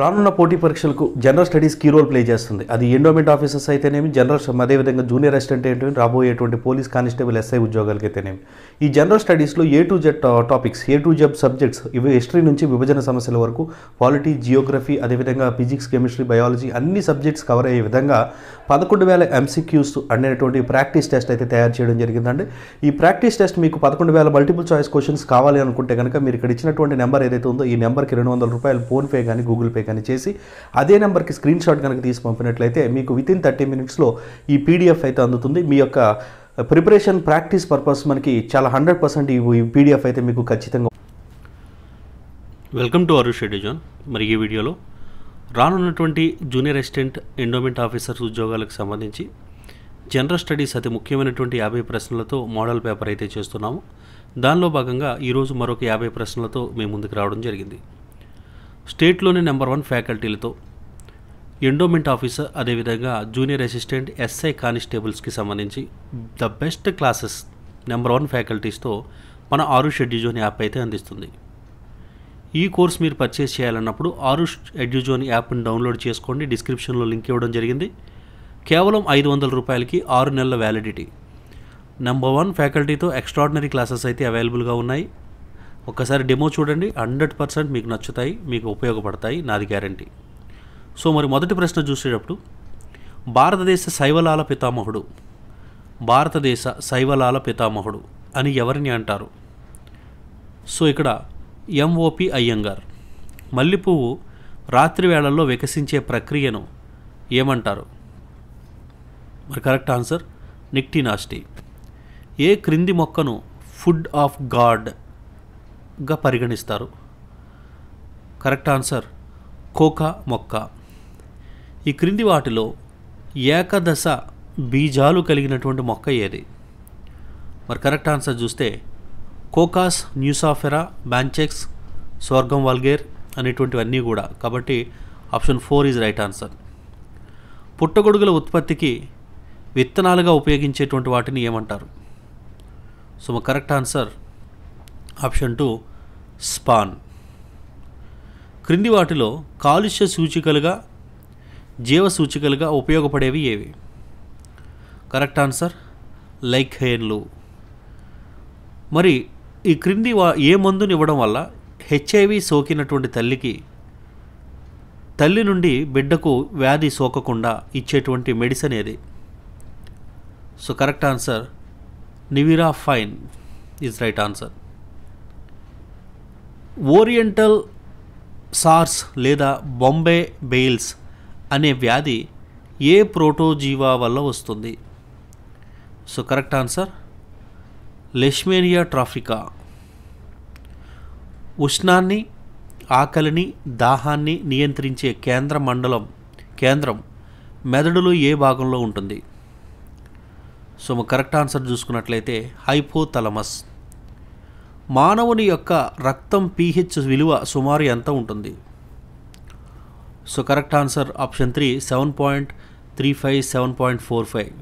రానున్న పోటీ పరీక్షలకు general studies key role play చేస్తుంది. అది ఎండోమెంట్ ఆఫీసర్స్ అయితేనేమి, జనరల్ అదేవిధంగా జూనియర్ అసిస్టెంట్ ఏంటంటే రాబోయేటువంటి పోలీస్ కానిస్టేబుల్ ఎస్ఐ ఉద్యోగాలకి అయితేనేమి ఈ జనరల్ స్టడీస్లో A to Z topics, A to Z subjects, ఇవి హిస్టరీ నుంచి విభజన సమస్యల వరకు పాలిటీ, జియోగ్రఫీ, అదేవిధంగా ఫిజిక్స్, కెమిస్ట్రీ, బయాలజీ అన్ని సబ్జెక్ట్స్ కవర్ అయ్యే విధంగా 11,000 MCQs అనేటువంటి ప్రాక్టీస్ టెస్ట్ అయితే తయారు చేయడం జరిగిందండి. ఈ ప్రాక్టీస్ టెస్ట్ మీకు 11,000 మల్టిపుల్ చాయిస్ క్వశ్చన్స్ కావాలి అనుకుంటే కనుక మీరు ఇక్కడ ఇచ్చినటువంటి నెంబర్ ఏదైతే ఉందో ఈ నెంబర్కి ₹200 ఫోన్పే కానీ గూగుల్ పే కానీ చేసి అదే నెంబర్కి స్క్రీన్ షాట్ కనుక తీసి పంపినట్లయితే మీకు వితిన్ 30 minutesలో ఈ PDF అయితే అందుతుంది. మీ యొక్క ప్రిపరేషన్ ప్రాక్టీస్ పర్పస్ మనకి చాలా 100% ఈ PDF అయితే మీకు ఖచ్చితంగా. వెల్కమ్ టు అరుష్ ఎడ్యుజాన్. మరి ఈ వీడియోలో రానున్నటువంటి జూనియర్ అసిస్టెంట్ ఎండోమెంట్ ఆఫీసర్స్ ఉద్యోగాలకు సంబంధించి జనరల్ స్టడీస్ అతి ముఖ్యమైనటువంటి 50 ప్రశ్నలతో మోడల్ పేపర్ అయితే చేస్తున్నాము. దానిలో భాగంగా ఈరోజు మరొక 50 ప్రశ్నలతో మేము ముందుకు రావడం జరిగింది. స్టేట్లోని నెంబర్ 1 ఫ్యాకల్టీలతో ఎండోమెంట్ ఆఫీసర్, అదేవిధంగా జూనియర్ అసిస్టెంట్, ఎస్ఐ కానిస్టేబుల్స్కి సంబంధించి ద బెస్ట్ క్లాసెస్ నెంబర్ 1 ఫ్యాకల్టీస్తో మన ఆరుష్ ఎడ్యుజోన్ యాప్ అయితే అందిస్తుంది. ఈ కోర్స్ మీరు పర్చేస్ చేయాలన్నప్పుడు ఆరుష్ ఎడ్యుజోన్ యాప్ని డౌన్లోడ్ చేసుకోండి. డిస్క్రిప్షన్లో లింక్ ఇవ్వడం జరిగింది. కేవలం ₹500కి 6 నెలల వ్యాలిడిటీ. నెంబర్ 1 ఫ్యాకల్టీతో ఎక్స్ట్రాడినరీ క్లాసెస్ అయితే అవైలబుల్గా ఉన్నాయి. ఒక్కసారి డెమో చూడండి, 100% మీకు నచ్చుతాయి, మీకు ఉపయోగపడతాయి, నాది గ్యారంటీ. సో మరి మొదటి ప్రశ్న చూసేటప్పుడు భారతదేశ శైవలాల పితామహుడు అని ఎవరిని అంటారు? సో ఇక్కడ MOP అయ్యంగార్. మల్లెపువ్వు రాత్రి వేళల్లో వికసించే ప్రక్రియను ఏమంటారు? మరి కరెక్ట్ ఆన్సర్ నిక్టినాస్టీ. ఏ క్రింది మొక్కను ఫుడ్ ఆఫ్ గాడ్గా పరిగణిస్తారు? కరెక్ట్ ఆన్సర్ కోకా మొక్క. ఈ క్రింది వాటిలో ఏకదశ బీజాలు కలిగినటువంటి మొక్క ఏది? మరి కరెక్ట్ ఆన్సర్ చూస్తే కోకాస్, న్యూసాఫెరా, బ్యాంచెక్స్, స్వర్గం వాల్గేర్ అనేటువంటివన్నీ కూడా. కాబట్టి ఆప్షన్ 4 ఈజ్ రైట్ ఆన్సర్. పుట్టగొడుగుల ఉత్పత్తికి విత్తనాలుగా ఉపయోగించేటువంటి వాటిని ఏమంటారు? సో మా కరెక్ట్ ఆన్సర్ ఆప్షన్ 2 స్పాన్. క్రింది వాటిలో కాలుష్య సూచికలుగా, జీవ సూచికలుగా ఉపయోగపడేవి ఏవి? కరెక్ట్ ఆన్సర్ లైఖేన్లు. మరి ఈ క్రింది ఏ మందుని ఇవ్వడం వల్ల HIV సోకినటువంటి తల్లి నుండి బిడ్డకు వ్యాధి సోకకుండా ఇచ్చేటువంటి మెడిసిన్ ఏది? So correct answer nevirapine is right answer. Oriental sores లేదా బొంబే బెయిల్స్ అనే వ్యాధి ఏ ప్రోటోజీవా వల్ల వస్తుంది? So correct answer Leishmania tropica. ఉష్ణాన్ని, ఆకలిని, దాహాన్ని నియంత్రించే కేంద్రం మెదడులో ఏ భాగంలో ఉంటుంది? సో కరెక్ట్ ఆన్సర్ చూసుకున్నట్లయితే హైపోథలమస్. మానవుని యొక్క రక్తం pH విలువ సుమారు ఎంత ఉంటుంది? So correct answer option 3 7.35 7.45.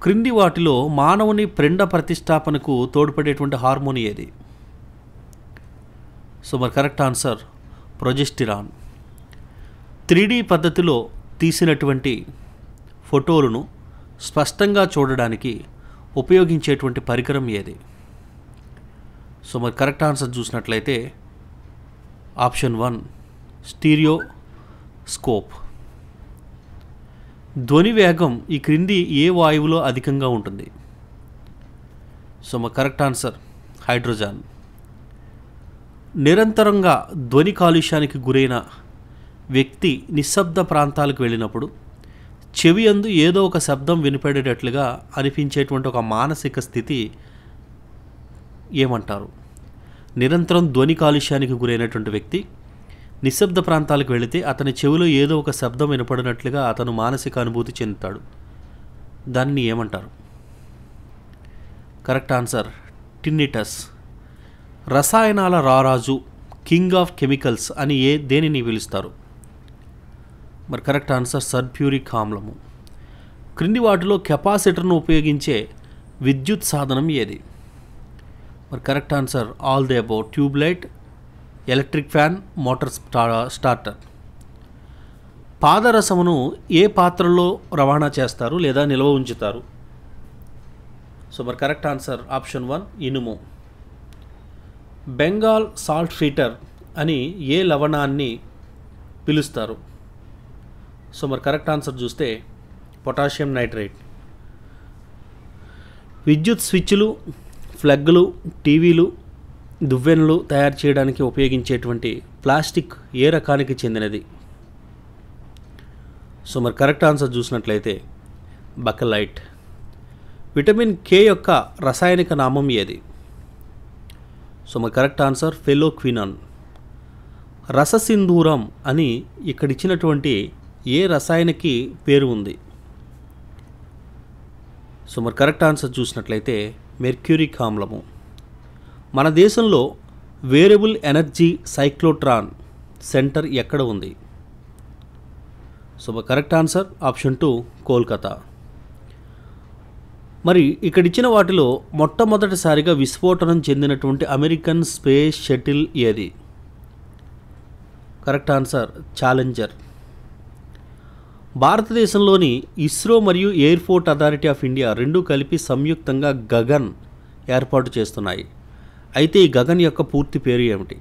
క్రింది వాటిలో మానవుని పిండ ప్రతిష్టాపనకు తోడ్పడేటువంటి హార్మోన్ ఏది? సో మరి కరెక్ట్ ఆన్సర్ ప్రొజెస్టిరాన్. 3D పద్ధతిలో తీసినటువంటి ఫోటోలను స్పష్టంగా చూడడానికి ఉపయోగించేటువంటి పరికరం ఏది? సో మరి కరెక్ట్ ఆన్సర్ చూసినట్లయితే ఆప్షన్ 1 స్టీరియోస్కోప్. ధ్వని వేగం ఈ క్రింది ఏ వాయువులో అధికంగా ఉంటుంది? సో మరి కరెక్ట్ ఆన్సర్ హైడ్రోజన్. నిరంతరంగా ధ్వని కాలుష్యానికి గురైన వ్యక్తి నిశ్శబ్ద ప్రాంతాలకు వెళ్ళినప్పుడు చెవి యందు ఏదో ఒక శబ్దం వినిపడేటట్లుగా అనిపించేటువంటి ఒక మానసిక స్థితి ఏమంటారు? నిరంతరం ధ్వని కాలుష్యానికి గురైనటువంటి వ్యక్తి నిశ్శబ్ద ప్రాంతాలకు వెళితే అతని చెవిలో ఏదో ఒక శబ్దం వినపడినట్లుగా అతను మానసిక అనుభూతి చెందుతాడు. దాన్ని ఏమంటారు? Correct answer tinnitus. రసాయనాల రారాజు, కింగ్ ఆఫ్ కెమికల్స్ అని దేనిని పిలుస్తారు? మరి కరెక్ట్ ఆన్సర్ సల్ఫ్యూరిక్ ఆమ్లము. క్రింది వాటిలో కెపాసిటర్ను ఉపయోగించే విద్యుత్ సాధనం ఏది? మరి correct answer all the above. Tube light, electric fan, motor starter. పాదరసమును ఏ పాత్రలో రవాణా చేస్తారు లేదా నిల్వ ఉంచుతారు? సో మరి కరెక్ట్ ఆన్సర్ ఆప్షన్ 1 ఇనుము. బెంగాల్ సాల్ట్ ఫీటర్ అని ఏ లవణాన్ని పిలుస్తారు? సో మరి కరెక్ట్ ఆన్సర్ చూస్తే పొటాషియం నైట్రేట్. విద్యుత్ స్విచ్లు, ఫ్లగ్లు, టీవీలు, దువ్వెనలు తయారు చేయడానికి ఉపయోగించేటువంటి ప్లాస్టిక్ ఏ రకానికి చెందినది? సో మరి కరెక్ట్ ఆన్సర్ చూసినట్లయితే బకలైట్. విటమిన్ కే యొక్క రసాయనిక నామం ఏది? సో మరి కరెక్ట్ ఆన్సర్ ఫెలోక్వినాన్. రససింధూరం అని ఇక్కడ ఇచ్చినటువంటి ఏ రసాయనకి పేరు ఉంది? సో మరి కరెక్ట్ ఆన్సర్ చూసినట్లయితే మెర్క్యూరిక్ ఆమ్లము. మన దేశంలో వేరియబుల్ ఎనర్జీ సైక్లోట్రాన్ సెంటర్ ఎక్కడ ఉంది? సో మరి కరెక్ట్ ఆన్సర్ ఆప్షన్ 2 కోల్కతా. మరి ఇక్కడ ఇచ్చిన వాటిలో మొట్టమొదటిసారిగా విస్ఫోటనం చెందినటువంటి అమెరికన్ స్పేస్ షటిల్ ఏది? Correct answer challenger. భారతదేశంలోని ఇస్రో మరియు ఎయిర్పోర్ట్ అథారిటీ ఆఫ్ ఇండియా రెండూ కలిపి సంయుక్తంగా గగన్ ఏర్పాటు చేస్తున్నాయి. అయితే ఈ గగన్ యొక్క పూర్తి పేరు ఏమిటి?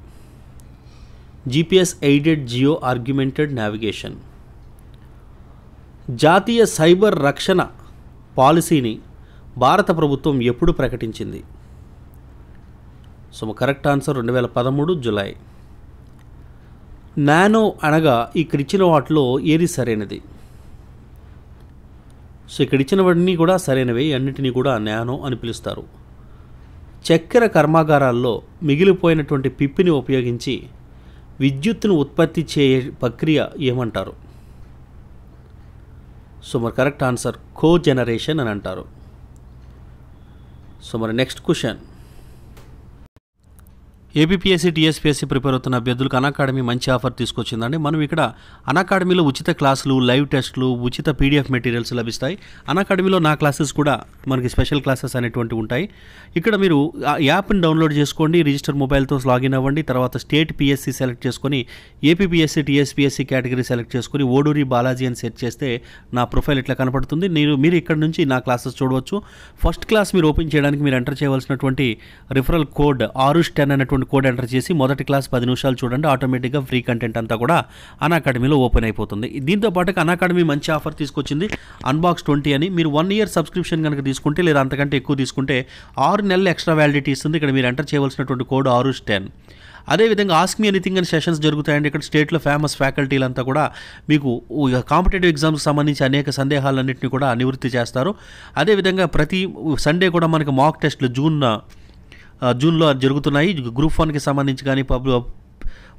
GPS aided Jio argumented navigation. జాతీయ సైబర్ రక్షణ పాలసీని భారత ప్రభుత్వం ఎప్పుడు ప్రకటించింది? So correct answer 2013 July. Nano అనగా ఇక్కడ ఇచ్చిన వాటిలో ఏది సరైనది? సో ఇక్కడ ఇచ్చినవన్నీ కూడా సరైనవే, అన్నిటినీ కూడా నానో అని పిలుస్తారు. చక్కెర కర్మాగారాల్లో మిగిలిపోయినటువంటి పిప్పిని ఉపయోగించి విద్యుత్తును ఉత్పత్తి చేయే ప్రక్రియ ఏమంటారు? సో మరి కరెక్ట్ ఆన్సర్ కోజెనరేషన్ అని అంటారు. సో మరి next question. APPSC TSPSC prepare అవుతున్న అభ్యర్థులకు అన్అకాడమీ మంచి ఆఫర్ తీసుకొచ్చిందండి. మనం ఇక్కడ అన్అకాడమీలో ఉచిత క్లాసులు, లైవ్ టెస్టులు, ఉచిత పీడిఎఫ్ మెటీరియల్స్ లభిస్తాయి. అన్అకాడమీలో నా క్లాసెస్ కూడా మనకి స్పెషల్ క్లాసెస్ అనేటువంటివి ఉంటాయి. ఇక్కడ మీరు యాప్ని డౌన్లోడ్ చేసుకోండి, రిజిస్టర్ మొబైల్తో లాగిన్ అవ్వండి. తర్వాత స్టేట్ పిఎస్సీ సెలెక్ట్ చేసుకొని ఏపీపీఎస్సీ టీఎస్పీఎస్సీ కేటగిరీ సెలెక్ట్ చేసుకొని ఓడూరి బాలాజీ అని సెట్ చేస్తే నా ప్రొఫైల్ ఇట్లా కనపడుతుంది. మీరు ఇక్కడ నుంచి నా క్లాసెస్ చూడవచ్చు. ఫస్ట్ క్లాస్ మీరు ఓపెన్ చేయడానికి మీరు ఎంటర్ చేయవలసినటువంటి రిఫరల్ కోడ్ ఆరుష్10 అనేటువంటి కోడ్ ఎంటర్ చేసి మొదటి క్లాస్ 10 నిమిషాలు చూడండి. ఆటోమేటిక్గా ఫ్రీ కంటెంట్ అంతా కూడా అన్అకాడమీలో ఓపెన్ అయిపోతుంది. దీంతో పాటు అన్అకాడమీ మంచి ఆఫర్ తీసుకొచ్చింది, అన్బాక్స్ 20 అని. మీరు 1 ఇయర్ సబ్స్క్రిప్షన్ కనుక తీసుకుంటే లేదా అంతకంటే ఎక్కువ తీసుకుంటే 6 నెలలు ఎక్స్ట్రా వ్యాలిడిటీ ఇస్తుంది. ఇక్కడ మీరు ఎంటర్ చేయవలసినటువంటి కోడ్ ఆరుష్10. అదేవిధంగా ఆస్క్ మీ ఎనీథింగ్ అని సెషన్స్ జరుగుతాయండి. ఇక్కడ స్టేట్లో ఫేమస్ ఫ్యాకల్టీలంతా కూడా మీకు కాంపిటేటివ్ ఎగ్జామ్స్కి సంబంధించి అనేక సందేహాలన్నింటినీ కూడా నివృత్తి చేస్తారు. అదేవిధంగా ప్రతి సండే కూడా మనకి మాక్ టెస్ట్లు జూన్లో జరుగుతున్నాయి. గ్రూప్ 1కి సంబంధించి కానీ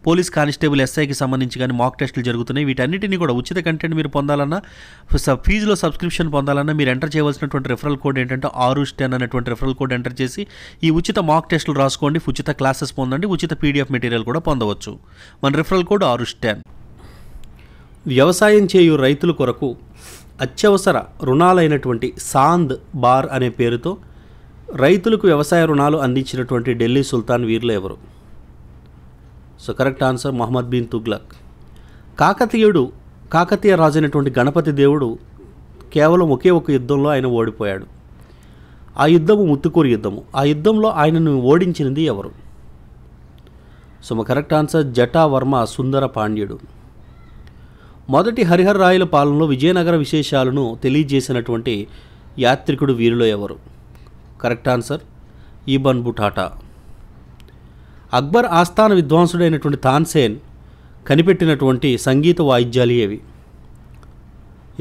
పోలీస్ కానిస్టేబుల్ ఎస్ఐకి సంబంధించి కానీ మాక్ టెస్టులు జరుగుతున్నాయి. వీటన్నిటిని కూడా ఉచిత కంటెంట్ మీరు పొందాలన్నా, ఫీజులో సబ్స్క్రిప్షన్ పొందాలన్నా మీరు ఎంటర్ చేయవలసినటువంటి రెఫరల్ కోడ్ ఏంటంటే ఆరుష్10 అనేటువంటి రెఫరల్ కోడ్ ఎంటర్ చేసి ఈ ఉచిత మాక్ టెస్టులు రాసుకోండి, ఉచిత క్లాసెస్ పొందండి, ఉచిత పీడిఎఫ్ మెటీరియల్ కూడా పొందవచ్చు. మన రెఫరల్ కోడ్ ఆరుష్10. వ్యవసాయం చేయు రైతుల కొరకు అత్యవసర రుణాలైనటువంటి సాంద్ బార్ అనే పేరుతో రైతులకు వ్యవసాయ రుణాలు అందించినటువంటి ఢిల్లీ సుల్తాన్ వీరులు ఎవరు? So correct answer Muhammad bin Tughlaq. Kakatiya రాజు అయినటువంటి గణపతి దేవుడు కేవలం ఒకే ఒక యుద్ధంలో ఆయన ఓడిపోయాడు. ఆ యుద్ధము ముత్తుకూరు యుద్ధము. ఆ యుద్ధంలో ఆయనను ఓడించినది ఎవరు? సో మా కరెక్ట్ ఆన్సర్ జటావర్మ సుందర పాండ్యుడు. మొదటి హరిహర రాయల పాలనలో విజయనగర విశేషాలను తెలియజేసినటువంటి యాత్రికుడు వీరిలో ఎవరు? Correct answer Ibn Battuta. Akbar ఆస్థాన విద్వాంసుడైనటువంటి తాన్సేన్ కనిపెట్టినటువంటి సంగీత వాయిద్యాలు ఏవి?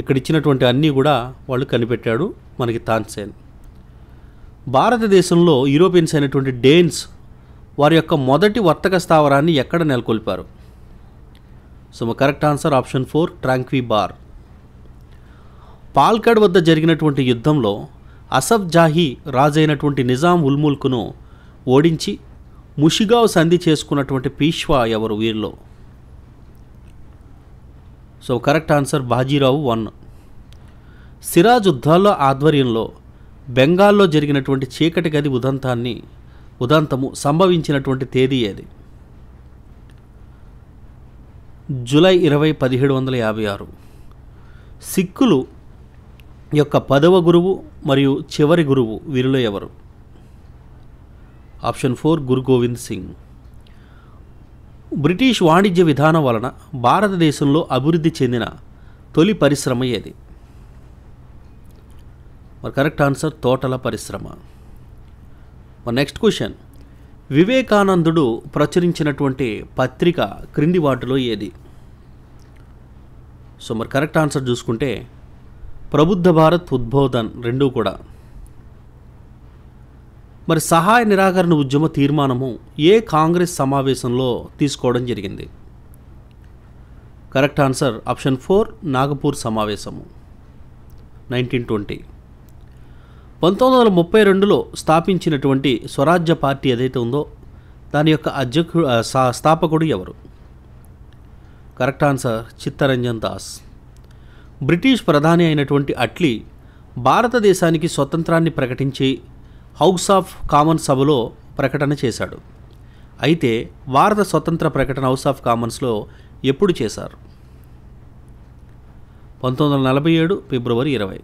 ఇక్కడ ఇచ్చినటువంటి అన్నీ కూడా వాళ్ళు కనిపెట్టాడు మనకి తాన్సేన్. భారతదేశంలో యూరోపియన్స్ అయినటువంటి డేన్స్ వారి యొక్క మొదటి వర్తక స్థావరాన్ని ఎక్కడ నెలకొల్పారు? సో మా correct answer option 4 ట్రాంక్వీ bar. Palakkad వద్ద జరిగినటువంటి యుద్ధంలో అసఫ్ జాహీ రాజైనటువంటి నిజాం ఉల్ ముల్క్ను ఓడించి ముషిగావ్ సంధి చేసుకున్నటువంటి పీష్వా ఎవరు వీరిలో? So correct answer Bajirao 1. Siraj Uddala ఆధ్వర్యంలో బెంగాల్లో జరిగినటువంటి చీకటి గది ఉదంతము సంభవించినటువంటి తేదీ ఏది? జూలై 20, 1756. సిక్కులు యొక్క 10వ గురువు మరియు చివరి గురువు వీరిలో ఎవరు? ఆప్షన్ 4 గురు గోవింద్ సింగ్. బ్రిటిష్ వాణిజ్య విధానం వలన భారతదేశంలో అభివృద్ధి చెందిన తొలి పరిశ్రమ ఏది? మరి కరెక్ట్ ఆన్సర్ తోటల పరిశ్రమ. మరి నెక్స్ట్ క్వశ్చన్, వివేకానందుడు ప్రచురించినటువంటి పత్రిక క్రింది వాటిలో ఏది? సో మరి కరెక్ట్ ఆన్సర్ చూసుకుంటే ప్రబుద్ధ భారత్, ఉద్బోధన్ రెండూ కూడా. మరి సహాయ నిరాకరణ ఉద్యమ తీర్మానము ఏ కాంగ్రెస్ సమావేశంలో తీసుకోవడం జరిగింది? కరెక్ట్ ఆన్సర్ ఆప్షన్ 4 నాగపూర్ సమావేశము 1920. 1932లో స్థాపించినటువంటి స్వరాజ్య పార్టీ ఏదైతే ఉందో దాని యొక్క స్థాపకుడు ఎవరు? Correct answer Chittaranjan Das. British ప్రధాని అయినటువంటి అట్లీ భారతదేశానికి స్వతంత్రాన్ని ప్రకటించి హౌస్ ఆఫ్ కామన్స్ సభలో ప్రకటన చేశాడు. అయితే భారత స్వతంత్ర ప్రకటన హౌస్ ఆఫ్ కామన్స్లో ఎప్పుడు చేశారు? 1947 ఫిబ్రవరి 20.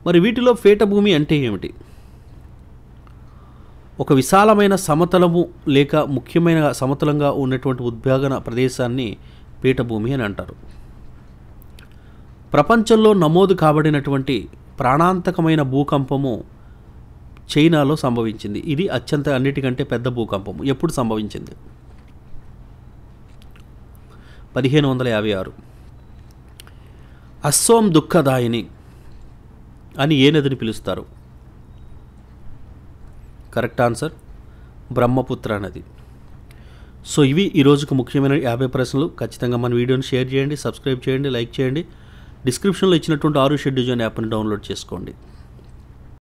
మరి వీటిలో పీఠభూమి అంటే ఏమిటి? ఒక విశాలమైన సమతలము లేక ముఖ్యమైన సమతలంగా ఉన్నటువంటి ఉద్భాగన ప్రదేశాన్ని పీఠభూమి అని అంటారు. ప్రపంచంలో నమోదు కాబడినటువంటి ప్రాణాంతకమైన భూకంపము చైనాలో సంభవించింది. ఇది అత్యంత అన్నిటికంటే పెద్ద భూకంపము. ఎప్పుడు సంభవించింది? 1556. అస్సోం దుఃఖదాయిని అని ఏ నదిని పిలుస్తారు? కరెక్ట్ ఆన్సర్ బ్రహ్మపుత్ర నది. సో ఇవి ఈరోజుకు ముఖ్యమైన 50 ప్రశ్నలు. ఖచ్చితంగా మన వీడియోని షేర్ చేయండి, సబ్స్క్రైబ్ చేయండి, లైక్ చేయండి. డిస్క్రిప్షన్లో ఇచ్చినటువంటి ఆరు షెడ్యూల్ యాప్ని డౌన్లోడ్ చేసుకోండి.